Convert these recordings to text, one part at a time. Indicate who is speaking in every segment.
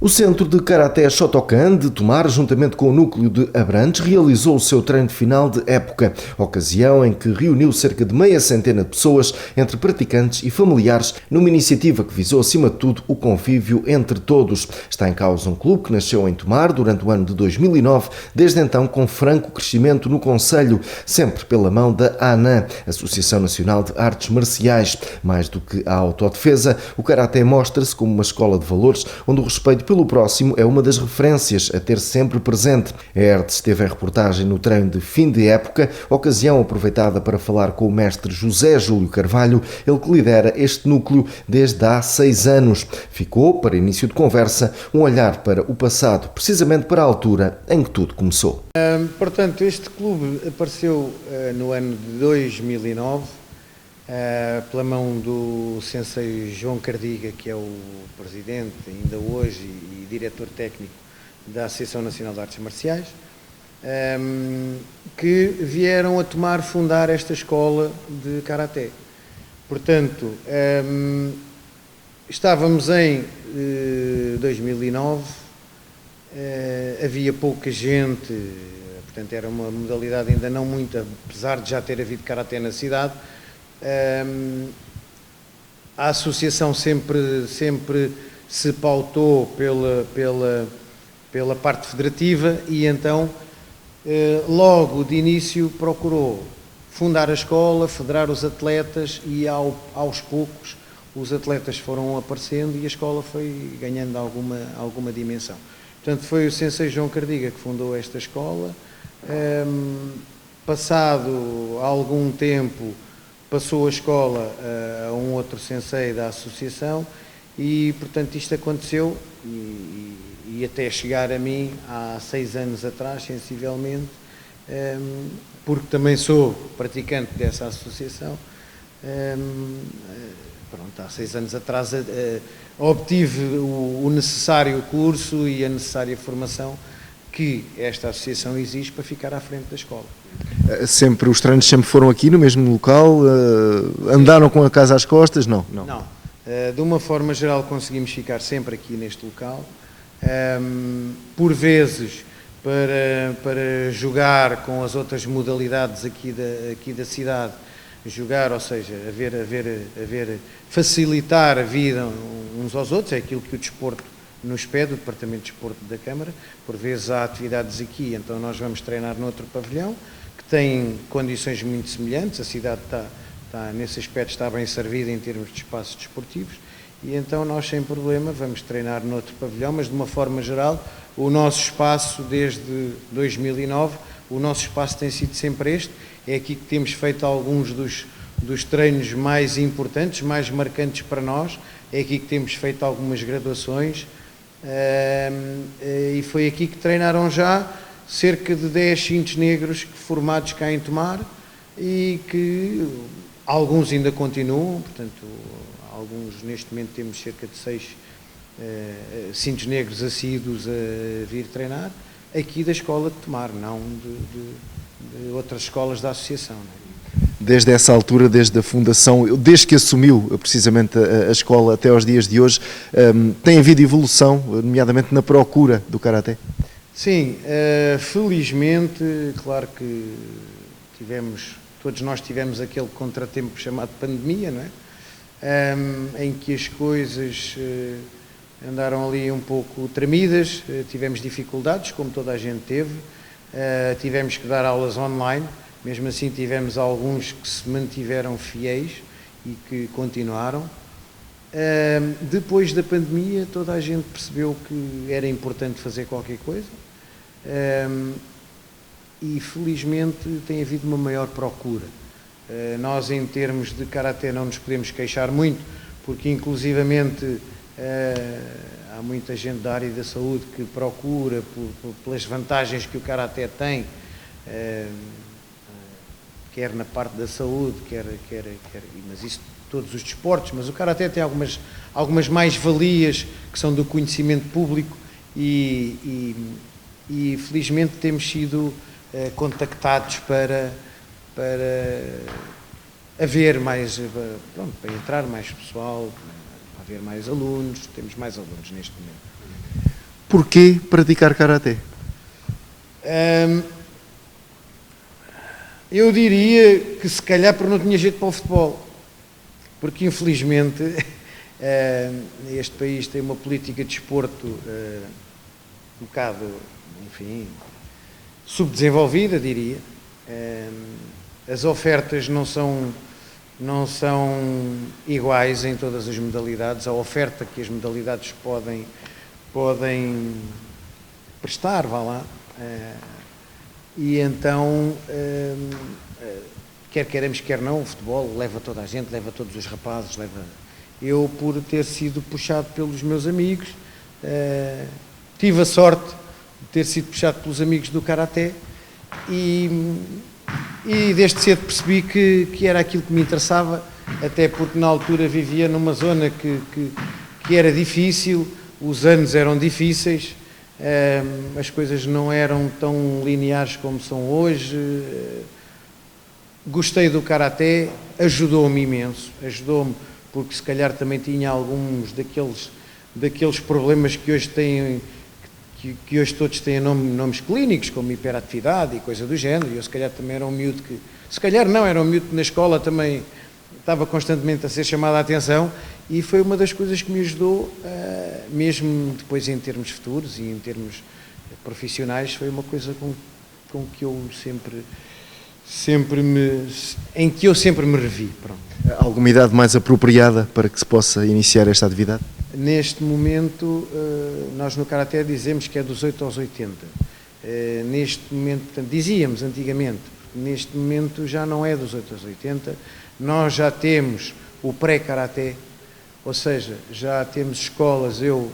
Speaker 1: O Centro de Karaté Shotokan de Tomar, juntamente com o núcleo de Abrantes, realizou o seu treino final de época, ocasião em que reuniu cerca de meia centena de pessoas, entre praticantes e familiares, numa iniciativa que visou, acima de tudo, o convívio entre todos. Está em causa um clube que nasceu em Tomar durante o ano de 2009, desde então com franco crescimento no concelho, sempre pela mão da ANAM, Associação Nacional de Artes Marciais. Mais do que a autodefesa, o Karaté mostra-se como uma escola de valores, onde o respeito pelo próximo é uma das referências a ter sempre presente. A Hertz esteve em reportagem no treino de fim de época, ocasião aproveitada para falar com o mestre José Júlio Carvalho, ele que lidera este núcleo desde há 6 anos. Ficou, para início de conversa, um olhar para o passado, precisamente para a altura em que tudo começou.
Speaker 2: Portanto, este clube apareceu no ano de 2009, pela mão do sensei João Cardiga, que é o presidente, ainda hoje, e diretor técnico da Associação Nacional de Artes Marciais, que vieram a Tomar fundar esta escola de Karaté. Portanto, estávamos em 2009, havia pouca gente, portanto era uma modalidade ainda não muito, apesar de já ter havido Karaté na cidade. A associação sempre se pautou pela parte federativa e então logo de início procurou fundar a escola, federar os atletas e aos poucos os atletas foram aparecendo e a escola foi ganhando alguma dimensão. Portanto, foi o sensei João Cardiga que fundou esta escola. Passado algum tempo passou a escola a um outro sensei da associação e, portanto, isto aconteceu e até chegar a mim há 6 anos atrás, sensivelmente, porque também sou praticante dessa associação. Pronto, há 6 anos atrás obtive o necessário curso e a necessária formação que esta associação exige para ficar à frente da escola.
Speaker 1: Sempre, os treinos sempre foram aqui no mesmo local? Andaram com a casa às costas? Não.
Speaker 2: De uma forma geral conseguimos ficar sempre aqui neste local. Por vezes para jogar com as outras modalidades aqui da cidade, jogar, ou seja, facilitar a vida uns aos outros, é aquilo que o desporto nos pede, o Departamento de Desporto da Câmara. Por vezes há atividades aqui, então nós vamos treinar noutro pavilhão, que tem condições muito semelhantes, a cidade nesse aspecto está bem servida em termos de espaços desportivos, e então nós sem problema vamos treinar noutro pavilhão, mas de uma forma geral, o nosso espaço desde 2009, o nosso espaço tem sido sempre este, é aqui que temos feito alguns dos treinos mais importantes, mais marcantes para nós, é aqui que temos feito algumas graduações, e foi aqui que treinaram já cerca de 10 cintos negros formados cá em Tomar e que alguns ainda continuam, portanto, alguns neste momento temos cerca de 6 cintos negros assíduos a vir treinar, aqui da escola de Tomar, não de outras escolas da associação. Não é?
Speaker 1: Desde essa altura, desde a fundação, desde que assumiu precisamente a escola até aos dias de hoje, tem havido evolução, nomeadamente na procura do Karaté?
Speaker 2: Sim, felizmente, claro que todos nós tivemos aquele contratempo chamado pandemia, não é? Em que as coisas andaram ali um pouco tremidas, tivemos dificuldades, como toda a gente teve, tivemos que dar aulas online. Mesmo assim tivemos alguns que se mantiveram fiéis e que continuaram. Depois da pandemia toda a gente percebeu que era importante fazer qualquer coisa e felizmente tem havido uma maior procura. Nós em termos de Karaté não nos podemos queixar muito, porque inclusivamente há muita gente da área da saúde que procura pelas vantagens que o Karaté tem, quer na parte da saúde, mas isso todos os desportos, mas o Karaté tem algumas mais-valias que são do conhecimento público e felizmente temos sido contactados para haver mais, para entrar mais pessoal, para haver mais alunos, temos mais alunos neste momento.
Speaker 1: Porquê praticar Karaté?
Speaker 2: Eu diria que se calhar porque não tinha jeito para o futebol, porque infelizmente este país tem uma política de desporto um bocado, enfim, subdesenvolvida, diria. As ofertas não são iguais em todas as modalidades. A oferta que as modalidades podem prestar, vá lá. E então, quer queiramos, quer não, o futebol leva toda a gente, leva todos os rapazes, Eu, por ter sido puxado pelos meus amigos, tive a sorte de ter sido puxado pelos amigos do Karaté e desde cedo percebi que era aquilo que me interessava, até porque na altura vivia numa zona que era difícil, os anos eram difíceis, as coisas não eram tão lineares como são hoje. Gostei do Karaté, ajudou-me imenso, porque se calhar também tinha alguns daqueles problemas que hoje têm, que hoje todos têm nomes clínicos, como hiperatividade e coisa do género, e eu se calhar também era um miúdo que, era um miúdo que na escola também estava constantemente a ser chamado a atenção, e foi uma das coisas que me ajudou, mesmo depois em termos futuros e em termos profissionais, foi uma coisa com que eu em que eu sempre me revi. Pronto.
Speaker 1: Alguma idade mais apropriada para que se possa iniciar esta atividade?
Speaker 2: Neste momento, nós no Karaté dizemos que é dos 8 aos 80. Neste momento, portanto, dizíamos antigamente, neste momento já não é dos 8 aos 80, nós já temos o pré-Karaté, ou seja, já temos escolas, eu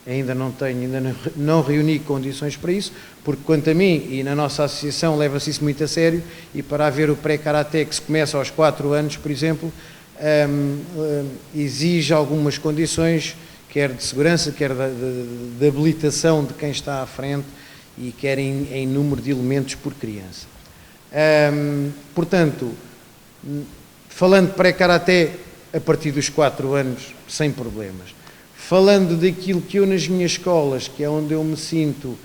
Speaker 2: ainda não reuni condições para isso, porque quanto a mim e na nossa associação leva-se isso muito a sério, e para haver o pré-Karaté que se começa aos 4 anos, por exemplo, exige algumas condições, quer de segurança, quer de habilitação de quem está à frente e quer em número de elementos por criança. Portanto, falando de pré-Karaté a partir dos 4 anos, sem problemas. Falando daquilo que eu nas minhas escolas, que é onde eu me sinto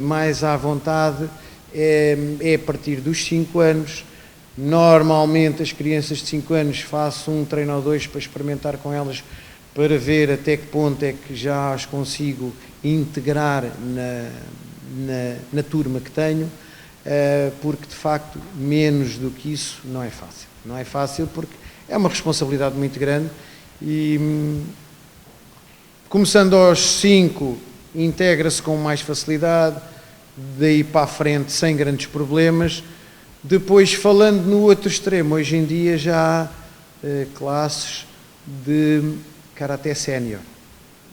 Speaker 2: mais à vontade, é a partir dos 5 anos. Normalmente as crianças de 5 anos faço um treino ou dois para experimentar com elas, para ver até que ponto é que já as consigo integrar na turma que tenho, porque de facto menos do que isso não é fácil. Não é fácil porque é uma responsabilidade muito grande e começando aos 5 integra-se com mais facilidade, daí para a frente sem grandes problemas. Depois, falando no outro extremo, hoje em dia já há classes de Karaté Sénior.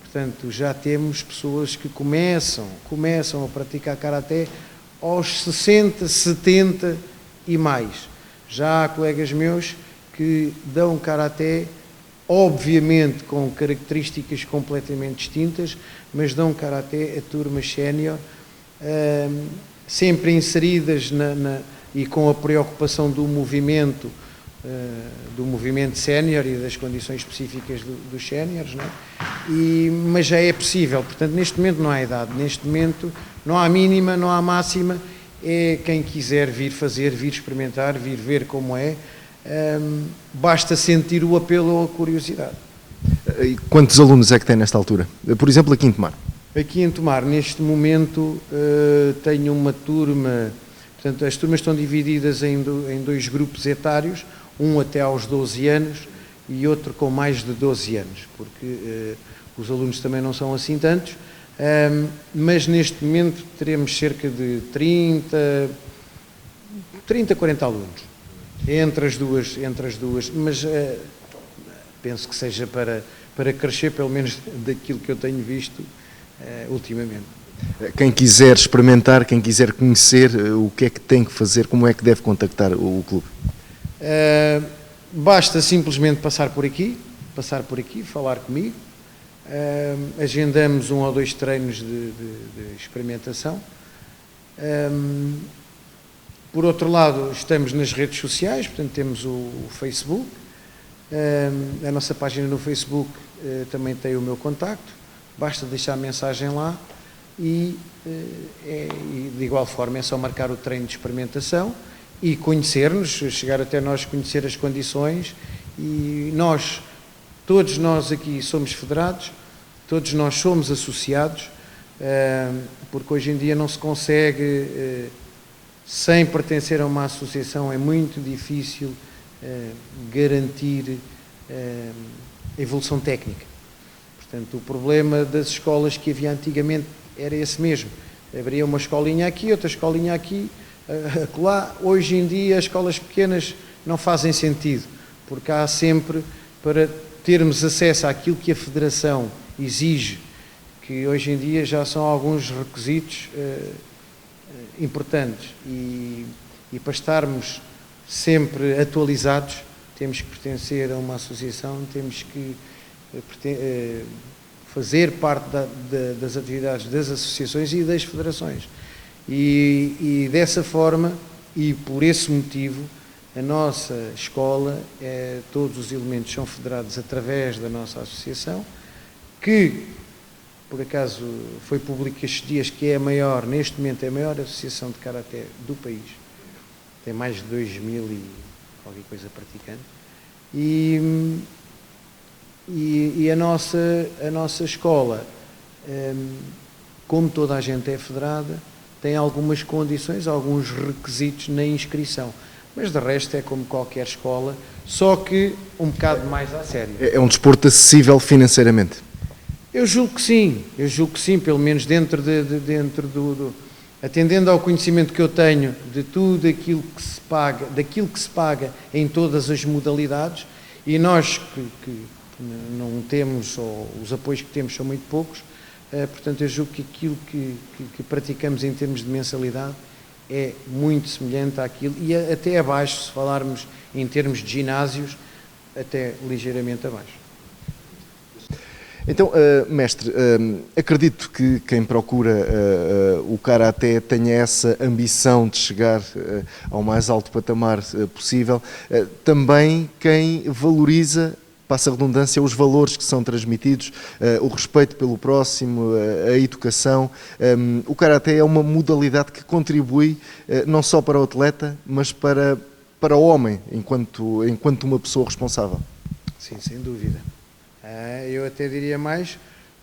Speaker 2: Portanto, já temos pessoas que começam a praticar Karaté aos 60, 70 e mais. Já há colegas meus que dão Karaté, obviamente com características completamente distintas, mas dão Karaté a turmas sénior, sempre inseridas e com a preocupação do movimento sénior e das condições específicas dos séniores, não é? Mas já é possível. Portanto, neste momento não há idade, neste momento não há mínima, não há máxima, é quem quiser vir fazer, vir experimentar, vir ver como é, basta sentir o apelo ou a curiosidade.
Speaker 1: E quantos alunos é que tem nesta altura? Por exemplo, aqui em Tomar?
Speaker 2: Aqui em Tomar, neste momento, tenho uma turma. Portanto, as turmas estão divididas em 2 grupos etários, um até aos 12 anos e outro com mais de 12 anos, porque os alunos também não são assim tantos, mas neste momento teremos cerca de 30, 40 alunos, entre as duas, mas penso que seja para crescer, pelo menos daquilo que eu tenho visto ultimamente.
Speaker 1: Quem quiser experimentar, quem quiser conhecer, o que é que tem que fazer, como é que deve contactar o clube?
Speaker 2: Basta simplesmente passar por aqui, falar comigo, agendamos 1 ou 2 treinos de experimentação. Por outro lado, estamos nas redes sociais, portanto temos o Facebook, a nossa página no Facebook também tem o meu contacto, basta deixar a mensagem lá. e de igual forma é só marcar o treino de experimentação e conhecer-nos, chegar até nós conhecer as condições, e todos nós aqui somos federados, todos nós somos associados, porque hoje em dia não se consegue, sem pertencer a uma associação, é muito difícil garantir a evolução técnica. Portanto, o problema das escolas que havia antigamente era esse mesmo. Haveria uma escolinha aqui, outra escolinha aqui, acolá. Hoje em dia as escolas pequenas não fazem sentido, porque há sempre, para termos acesso àquilo que a Federação exige, que hoje em dia já são alguns requisitos importantes, e para estarmos sempre atualizados temos que pertencer a uma associação, temos que fazer parte das atividades das associações e das federações. E dessa forma, e por esse motivo, a nossa escola, todos os elementos são federados através da nossa associação, que, por acaso, foi público estes dias, que é a maior, neste momento é a maior associação de karaté do país. Tem mais de 2.000 e qualquer coisa praticantes. E a nossa escola, como toda a gente é federada, tem algumas condições, alguns requisitos na inscrição. Mas de resto é como qualquer escola, só que um bocado mais a sério.
Speaker 1: É um desporto acessível financeiramente?
Speaker 2: Eu julgo que sim, pelo menos atendendo ao conhecimento que eu tenho de tudo aquilo que se paga, daquilo que se paga em todas as modalidades, e nós que não temos, ou os apoios que temos são muito poucos, portanto eu julgo que aquilo que praticamos em termos de mensalidade é muito semelhante àquilo, e até abaixo, se falarmos em termos de ginásios, até ligeiramente abaixo.
Speaker 1: Então, mestre, acredito que quem procura o karaté tenha essa ambição de chegar ao mais alto patamar possível. Também quem valoriza, passa a redundância, os valores que são transmitidos, o respeito pelo próximo, a educação. O karaté é uma modalidade que contribui não só para o atleta, mas para o homem, enquanto uma pessoa responsável.
Speaker 2: Sim, sem dúvida. Eu até diria mais,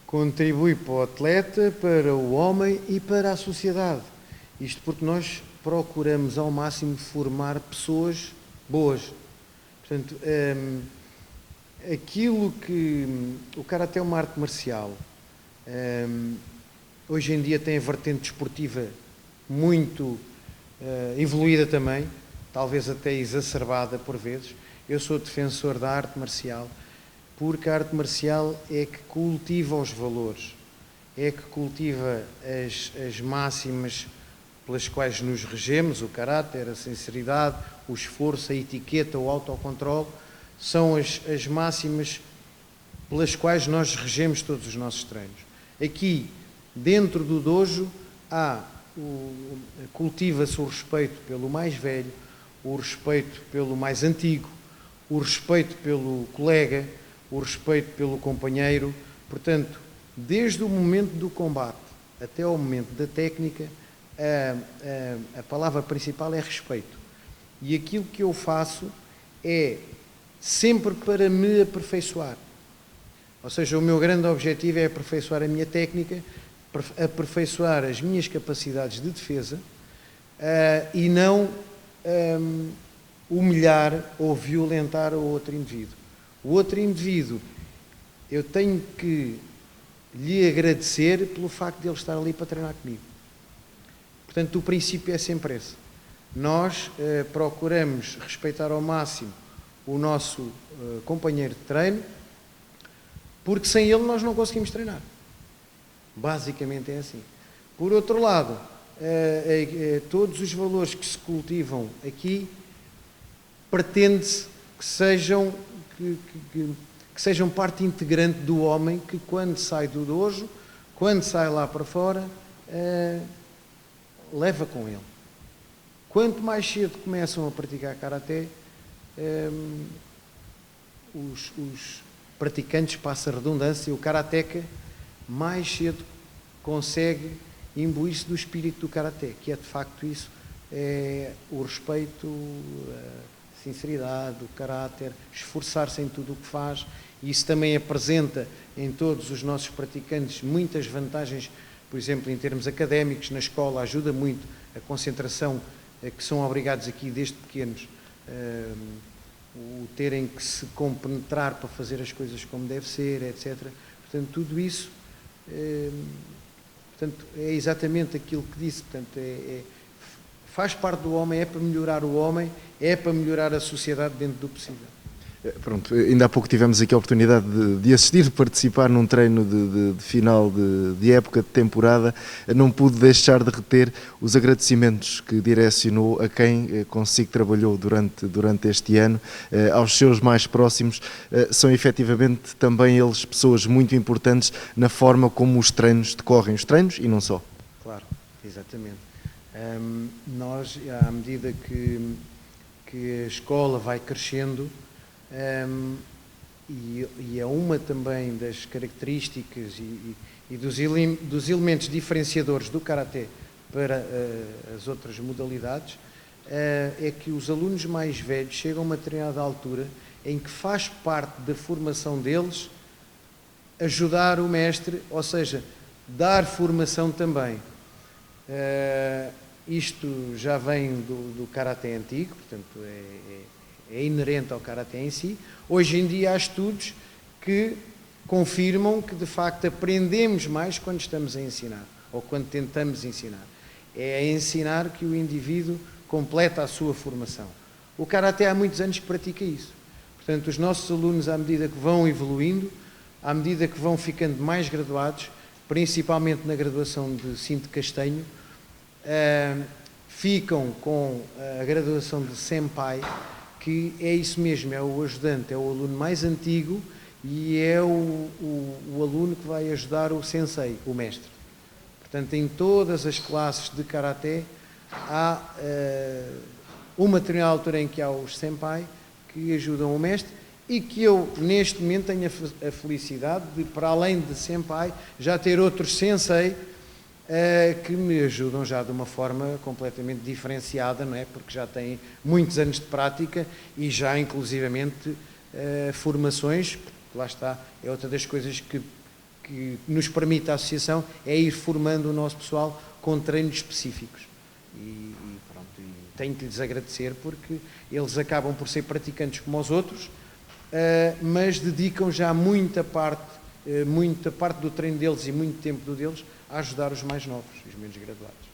Speaker 2: contribui para o atleta, para o homem e para a sociedade. Isto porque nós procuramos ao máximo formar pessoas boas. Portanto, aquilo que o karaté é uma arte marcial, hoje em dia tem a vertente desportiva muito evoluída também, talvez até exacerbada por vezes. Eu sou defensor da arte marcial, porque a arte marcial é que cultiva os valores, é que cultiva as máximas pelas quais nos regemos, o caráter, a sinceridade, o esforço, a etiqueta, o autocontrole, são as máximas pelas quais nós regemos todos os nossos treinos. Aqui, dentro do dojo, cultiva-se o respeito pelo mais velho, o respeito pelo mais antigo, o respeito pelo colega, o respeito pelo companheiro. Portanto, desde o momento do combate até ao momento da técnica, a palavra principal é respeito. E aquilo que eu faço é sempre para me aperfeiçoar. Ou seja, o meu grande objetivo é aperfeiçoar a minha técnica, aperfeiçoar as minhas capacidades de defesa, e não humilhar ou violentar o outro indivíduo. O outro indivíduo, eu tenho que lhe agradecer pelo facto de ele estar ali para treinar comigo. Portanto, o princípio é sempre esse. Nós procuramos respeitar ao máximo o nosso companheiro de treino, porque sem ele nós não conseguimos treinar. Basicamente é assim. Por outro lado, todos os valores que se cultivam aqui, pretende-se que sejam parte integrante do homem, que quando sai do dojo, quando sai lá para fora, leva com ele. Quanto mais cedo começam a praticar karaté, os praticantes, passa a redundância, o karateca mais cedo consegue imbuir-se do espírito do Karaté, que é de facto isso, é o respeito, a sinceridade, o caráter, esforçar-se em tudo o que faz, e isso também apresenta em todos os nossos praticantes muitas vantagens, por exemplo, em termos académicos, na escola ajuda muito a concentração, que são obrigados aqui desde pequenos, o terem que se compenetrar para fazer as coisas como deve ser, etc. Portanto, tudo isso portanto, é exatamente aquilo que disse, portanto, faz parte do homem, é para melhorar o homem, é para melhorar a sociedade dentro do possível.
Speaker 1: Pronto, ainda há pouco tivemos aqui a oportunidade de assistir, de participar num treino de final de época, de temporada. Não pude deixar de reter os agradecimentos que direcionou a quem consigo trabalhou durante este ano, aos seus mais próximos. São efetivamente também eles pessoas muito importantes na forma como os treinos decorrem, os treinos e não só.
Speaker 2: Claro, exatamente. Nós, à medida que a escola vai crescendo, e é uma também das características e dos elementos diferenciadores do Karaté para as outras modalidades, é que os alunos mais velhos chegam a uma determinada altura em que faz parte da formação deles ajudar o mestre, ou seja, dar formação também. Isto já vem do Karaté antigo, portanto é inerente ao Karaté em si. Hoje em dia há estudos que confirmam que de facto aprendemos mais quando estamos a ensinar, ou quando tentamos ensinar. É a ensinar que o indivíduo completa a sua formação. O Karaté há muitos anos que pratica isso. Portanto, os nossos alunos, à medida que vão evoluindo, à medida que vão ficando mais graduados, principalmente na graduação de cinto castanho, ficam com a graduação de Senpai, que é isso mesmo, é o ajudante, é o aluno mais antigo e é o aluno que vai ajudar o sensei, o mestre. Portanto, em todas as classes de Karaté há uma determinada altura em que há os Senpai que ajudam o mestre e que eu, neste momento, tenho a felicidade de, para além de Senpai, já ter outros Sensei que me ajudam já de uma forma completamente diferenciada, não é? Porque já têm muitos anos de prática e já inclusivamente formações, lá está, é outra das coisas que nos permite a associação, é ir formando o nosso pessoal com treinos específicos. E pronto, e tenho que lhes agradecer porque eles acabam por ser praticantes como os outros, mas dedicam já muita parte do treino deles e muito tempo do deles a ajudar os mais novos, os menos graduados.